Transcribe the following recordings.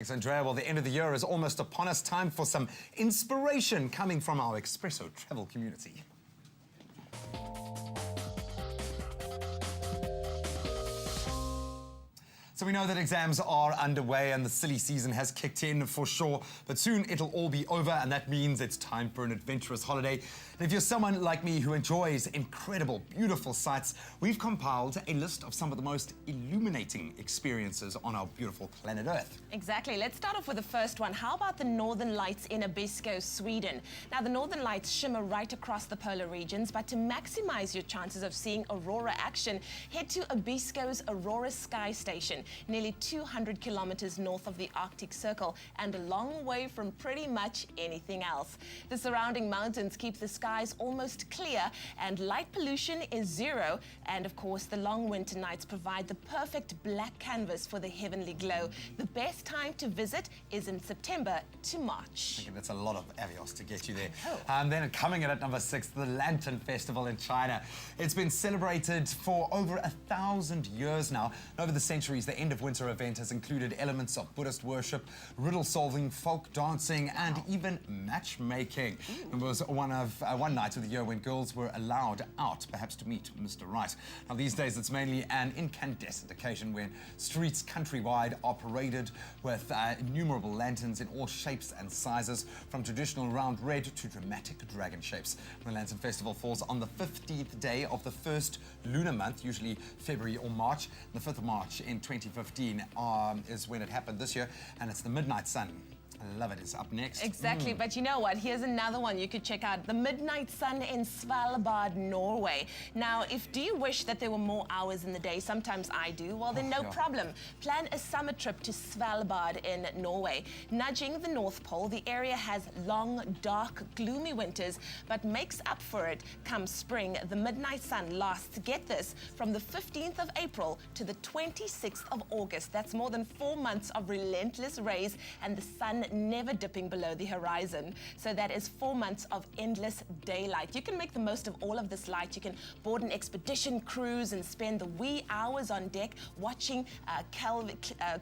Thanks, Andrea. Well, the end of the year is almost upon us. Time for some inspiration coming from our Expresso travel community. So we know that exams are underway and the silly season has kicked in for sure, but soon it'll all be over, and that means it's time for an adventurous holiday. And if you're someone like me who enjoys incredible, beautiful sights, we've compiled a list of some of the most illuminating experiences on our beautiful planet Earth. Exactly. Let's start off with the first one. How about the Northern Lights in Abisko, Sweden? Now, the Northern Lights shimmer right across the polar regions, but to maximize your chances of seeing aurora action, head to Abisko's Aurora Sky Station, nearly 200 kilometers north of the Arctic Circle and a long way from pretty much anything else. The surrounding mountains keep the skies almost clear and light pollution is zero. And of course, the long winter nights provide the perfect black canvas for the heavenly glow. The best time to visit is in September to March. I think that's a lot of avios to get you there. Then coming in at number 6, the Lantern Festival in China. It's been celebrated for over 1,000 years now. Over the centuries, the end of winter event has included elements of Buddhist worship, riddle solving, folk dancing, and even matchmaking. It was one night of the year when girls were allowed out, perhaps to meet Mr. Right. Now these days it's mainly an incandescent occasion when streets countrywide are paraded with innumerable lanterns in all shapes and sizes, from traditional round red to dramatic dragon shapes. The Lantern Festival falls on the 15th day of the first lunar month, usually February or March. The 5th of March in 2015 is when it happened this year, and it's the Midnight Sun. I love it. It's up next. Exactly, but you know what? Here's another one you could check out. The Midnight Sun in Svalbard, Norway. Now, do you wish that there were more hours in the day? Sometimes I do. Well, then no problem. Plan a summer trip to Svalbard in Norway. Nudging the North Pole, the area has long, dark, gloomy winters, but makes up for it come spring. The Midnight Sun lasts, get this, from the 15th of April to the 26th of August. That's more than 4 months of relentless rays and the sun never dipping below the horizon. So that is 4 months of endless daylight. You can make the most of all of this light. You can board an expedition cruise and spend the wee hours on deck watching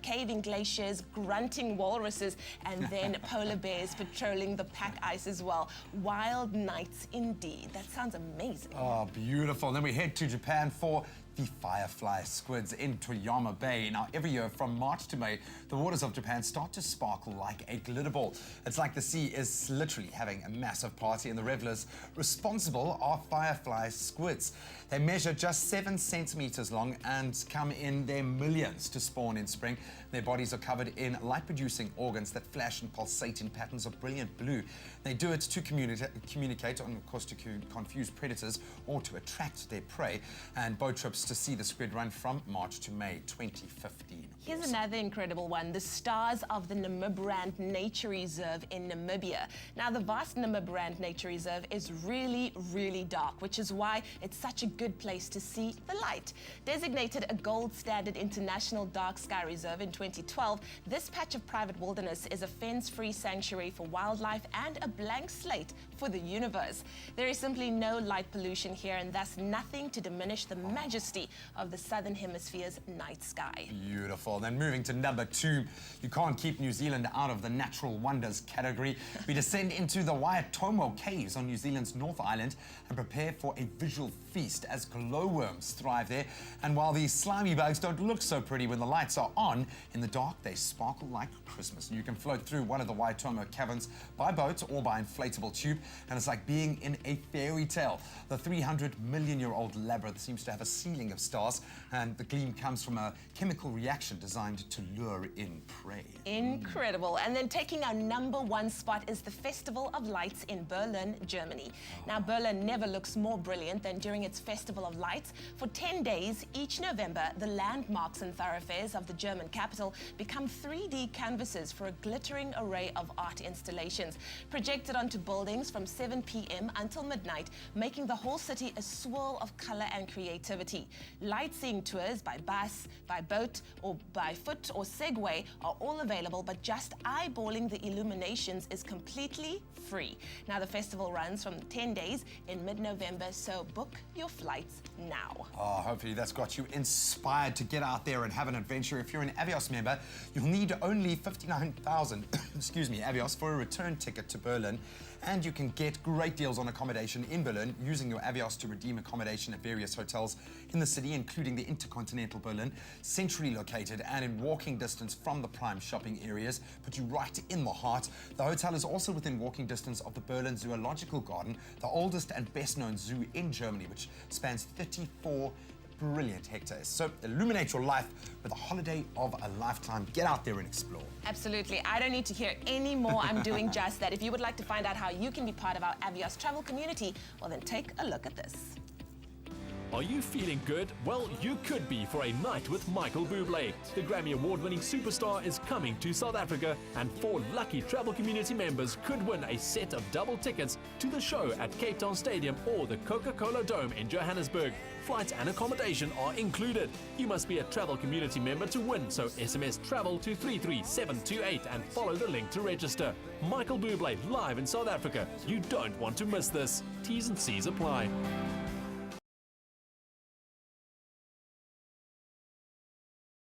caving glaciers, grunting walruses, and then polar bears patrolling the pack ice as well. Wild nights indeed. That sounds amazing. Oh, beautiful. Then we head to Japan for the firefly squids in Toyama Bay. Now, every year from March to May, the waters of Japan start to sparkle like a glitter ball. It's like the sea is literally having a massive party, and the revelers responsible are firefly squids. They measure just 7 centimeters long and come in their millions to spawn in spring. Their bodies are covered in light-producing organs that flash and pulsate in patterns of brilliant blue. They do it to communicate, and of course to confuse predators or to attract their prey. And boat trips to see the squid run from March to May 2015. Here's another incredible one, the Stars of the Namibrand Nature Reserve in Namibia. Now, the vast Namibrand Nature Reserve is really, really dark, which is why it's such a good place to see the light. Designated a gold standard international dark sky reserve in 2012, this patch of private wilderness is a fence-free sanctuary for wildlife and a blank slate for the universe. There is simply no light pollution here, and thus nothing to diminish the majesty of the Southern Hemisphere's night sky. Beautiful. Then moving to number 2, you can't keep New Zealand out of the natural wonders category. We descend into the Waitomo Caves on New Zealand's North Island and prepare for a visual feast as glowworms thrive there. And while these slimy bugs don't look so pretty when the lights are on, in the dark they sparkle like Christmas. And you can float through one of the Waitomo caverns by boat or by inflatable tube, and it's like being in a fairy tale. The 300-million-year-old labyrinth seems to have a ceiling of stars, and the gleam comes from a chemical reaction designed to lure in prey. Incredible. And then taking our number 1 spot is the Festival of Lights in Berlin, Germany. Now, Berlin never looks more brilliant than during its Festival of Lights. For 10 days each November, the landmarks and thoroughfares of the German capital become 3D canvases for a glittering array of art installations, projected onto buildings from 7 p.m. until midnight, making the whole city a swirl of color and creativity. Lightseeing tours by bus, by boat, or by foot or Segway are all available, but just eyeballing the illuminations is completely free. Now, the festival runs from 10 days in mid-November, so book your flights now. Oh, hopefully that's got you inspired to get out there and have an adventure. If you're an Avios member, you'll need only 59,000 Avios for a return ticket to Berlin, and you can get great deals on accommodation in Berlin using your Avios to redeem accommodation at various hotels in the city, including the Intercontinental Berlin, centrally located and in walking distance from the prime shopping areas, put you right in the heart. The hotel is also within walking distance of the Berlin Zoological Garden, the oldest and best-known zoo in Germany, which spans 34 brilliant hectares. So illuminate your life with a holiday of a lifetime. Get out there and explore. Absolutely. I don't need to hear any more. I'm doing just that. If you would like to find out how you can be part of our Avios travel community, well then take a look at this. Are you feeling good? Well, you could be for a night with Michael Bublé. The Grammy Award-winning superstar is coming to South Africa, and 4 lucky travel community members could win a set of double tickets to the show at Cape Town Stadium or the Coca-Cola Dome in Johannesburg. Flights and accommodation are included. You must be a travel community member to win, so SMS TRAVEL to 33728 and follow the link to register. Michael Bublé live in South Africa. You don't want to miss this. T's and C's apply.